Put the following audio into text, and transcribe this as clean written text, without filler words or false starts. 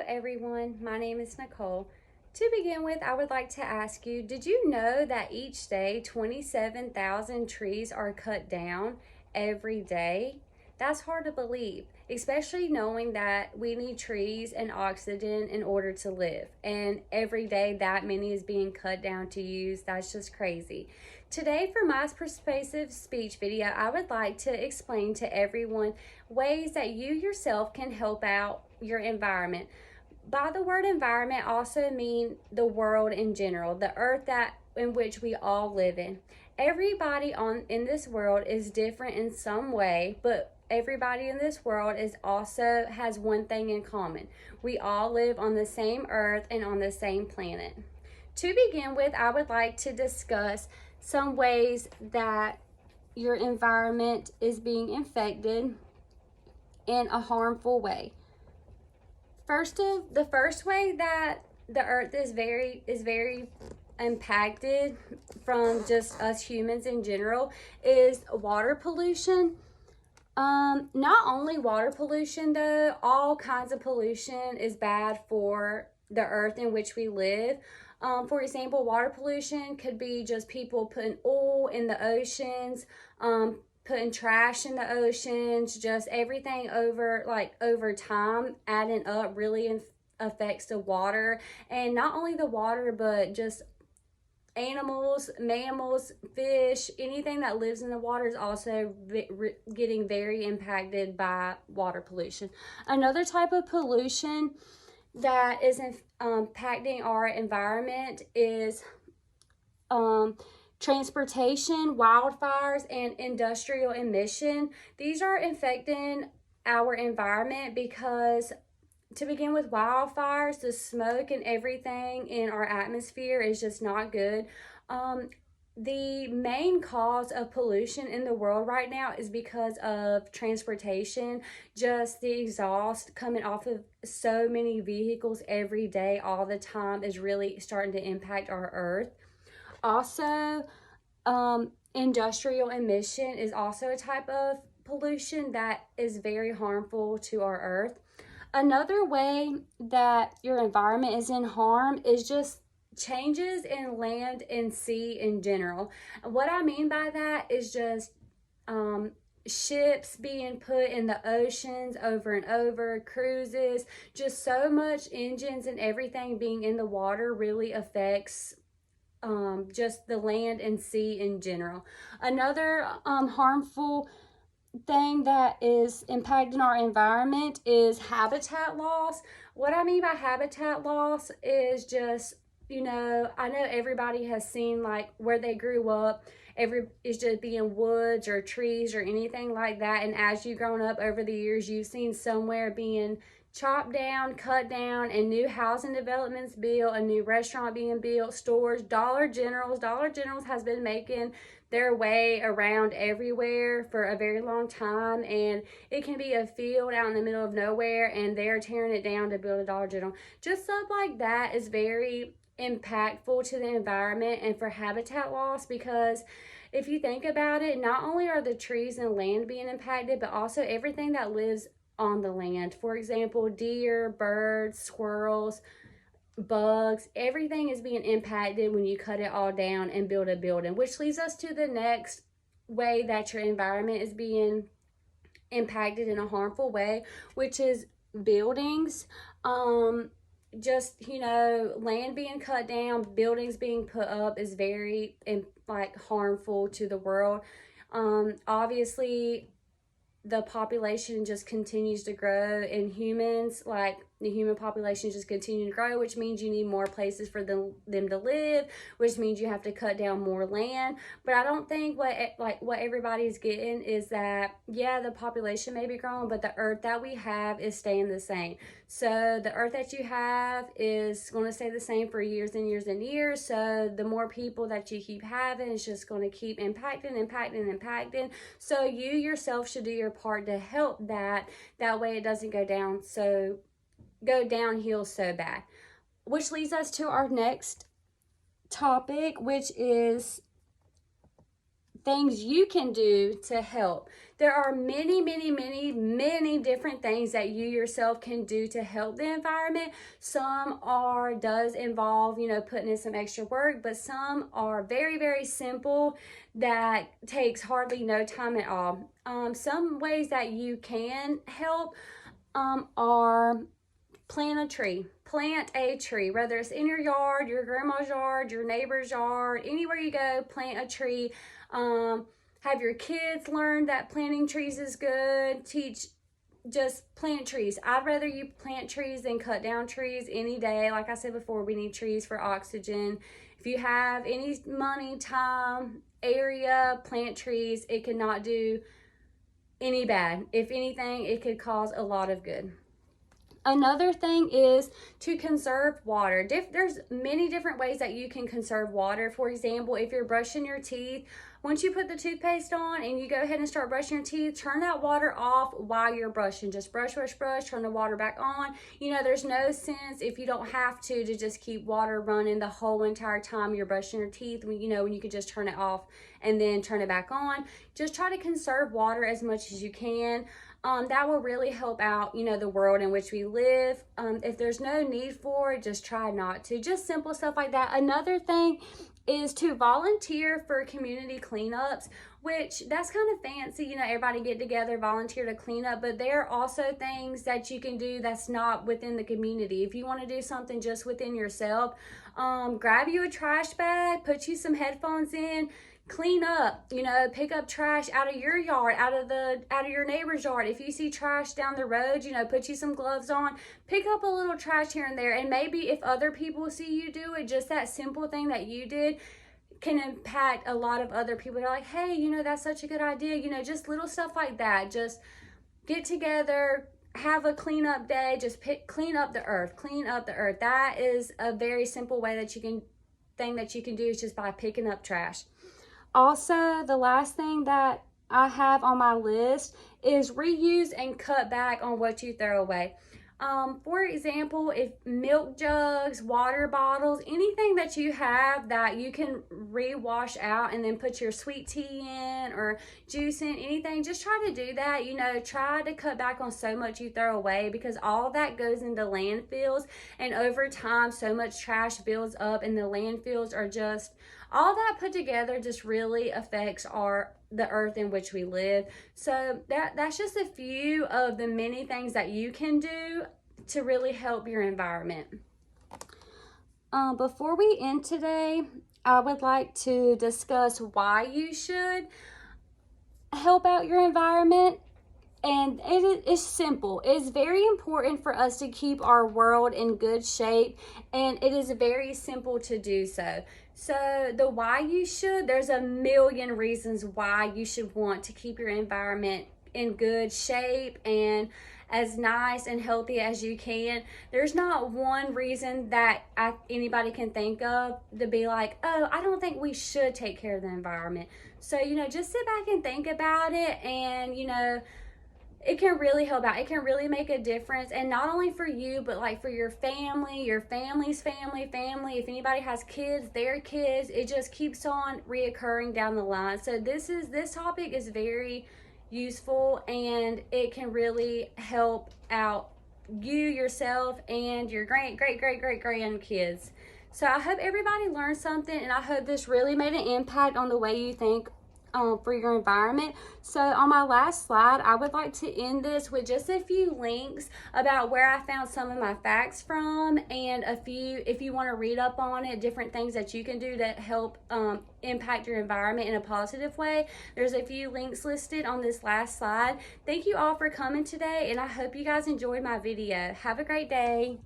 everyone, my name is Nicole. To begin with, I would like to ask you, did you know that each day 27,000 trees are cut down every day? That's hard to believe, especially knowing that we need trees and oxygen in order to live. And every day that many is being cut down to use. That's just crazy. Today, for my persuasive speech video, I would like to explain to everyone ways that you yourself can help out your environment. By the word environment, also mean the world in general, the earth that in which we all live in. Everybody in this world is different in some way, but everybody in this world is also has one thing in common. We all live on the same earth and on the same planet. To begin with, I would like to discuss some ways that your environment is being infected in a harmful way. The first way that the earth is very impacted from just us humans in general is water pollution. Not only water pollution though, all kinds of pollution is bad for the earth in which we live. For example, water pollution could be just people putting oil in the oceans, putting trash in the oceans, just everything over time adding up really affects the water. And not only the water, but just animals, mammals, fish, anything that lives in the water is also getting very impacted by water pollution. Another type of pollution that is impacting our environment is transportation, wildfires, and industrial emission. These are affecting our environment because, to begin with, wildfires, the smoke and everything in our atmosphere is just not good. The main cause of pollution in the world right now is because of transportation. Just the exhaust coming off of so many vehicles every day, all the time, is really starting to impact our earth. Also, industrial emission is also a type of pollution that is very harmful to our earth. Another way that your environment is in harm is just changes in land and sea in general. What I mean by that is just ships being put in the oceans over and over, cruises, just so much engines and everything being in the water really affects just the land and sea in general. Another harmful thing that is impacting our environment is habitat loss. What I mean by habitat loss is just, I know everybody has seen like where they grew up, it's just being woods or trees or anything like that. And as you've grown up over the years, you've seen somewhere being chopped down, cut down, and new housing developments built, a new restaurant being built, stores, Dollar Generals has been making their way around everywhere for a very long time, and it can be a field out in the middle of nowhere and they're tearing it down to build a Dollar General. Just stuff like that is very impactful to the environment and for habitat loss, because if you think about it, not only are the trees and land being impacted, but also everything that lives on the land. For example, deer, birds, squirrels, bugs, everything is being impacted when you cut it all down and build a building, which leads us to the next way that your environment is being impacted in a harmful way, which is buildings. Land being cut down, buildings being put up is very harmful to the world. Obviously the population just continues to grow, and the human population just continue to grow, which means you need more places for them to live, which means you have to cut down more land. But I don't think what everybody's getting is that, yeah, the population may be growing, but the earth that we have is staying the same. So the earth that you have is going to stay the same for years and years and years. So the more people that you keep having, it's just going to keep impacting. So you yourself should do your part to help that way it doesn't go downhill so bad. Which leads us to our next topic, which is things you can do to help. There are many, many, many, many different things that you yourself can do to help the environment. Some does involve, you know, putting in some extra work, but some are very, very simple that takes hardly no time at all. Some ways that you can help are plant a tree. Plant a tree, whether it's in your yard, your grandma's yard, your neighbor's yard, anywhere you go, plant a tree. Have your kids learn that planting trees is good. Just plant trees. I'd rather you plant trees than cut down trees any day. Like I said before, we need trees for oxygen. If you have any money, time, area, plant trees. It cannot do any bad. If anything, it could cause a lot of good. Another thing is to conserve water. There's many different ways that you can conserve water. For example, if you're brushing your teeth, once you put the toothpaste on and you go ahead and start brushing your teeth, turn that water off while you're brushing. Just brush, brush, brush, turn the water back on. You know, there's no sense, if you don't have to just keep water running the whole entire time you're brushing your teeth, when you could just turn it off and then turn it back on. Just try to conserve water as much as you can. That will really help out, you know, the world in which we live. If there's no need for it, just try not to. Just simple stuff like that. Another thing is to volunteer for community cleanups, which that's kind of fancy, you know, everybody get together, volunteer to clean up, but there are also things that you can do that's not within the community. If you want to do something just within yourself, grab you a trash bag, put you some headphones in, clean up, you know, pick up trash out of your yard, out of your neighbor's yard. If you see trash down the road, you know, put you some gloves on, pick up a little trash here and there. And maybe if other people see you do it, just that simple thing that you did can impact a lot of other people. They're like, hey, you know, that's such a good idea. You know, just little stuff like that. Just get together, have a cleanup day, just clean up the earth, clean up the earth. That is a very simple way that you can do is just by picking up trash. Also, the last thing that I have on my list is reuse and cut back on what you throw away. For example, if milk jugs, water bottles, anything that you have that you can re-wash out and then put your sweet tea in or juice in, anything, just try to do that. You know, try to cut back on so much you throw away, because all that goes into landfills, and over time so much trash builds up, and the landfills are just, all that put together just really affects the earth in which we live. So that's just a few of the many things that you can do to really help your environment. Before we end today, I would like to discuss why you should help out your environment. And it is simple. It's very important for us to keep our world in good shape, and it is very simple to do so. So the why you should, there's a million reasons why you should want to keep your environment in good shape and as nice and healthy as you can. There's not one reason that anybody can think of to be like, oh, I don't think we should take care of the environment. So, you know, just sit back and think about it, and, you know, it can really help out. It can really make a difference, and not only for you, but like for your family, your family's family. If anybody has kids, their kids, it just keeps on reoccurring down the line. So this topic is very useful, and it can really help out you, yourself, and your great grandkids. So I hope everybody learned something, and I hope this really made an impact on the way you think for your environment. So on my last slide, I would like to end this with just a few links about where I found some of my facts from, and a few, if you want to read up on it, different things that you can do to help impact your environment in a positive way. There's a few links listed on this last slide. Thank you all for coming today, and I hope you guys enjoyed my video. Have a great day.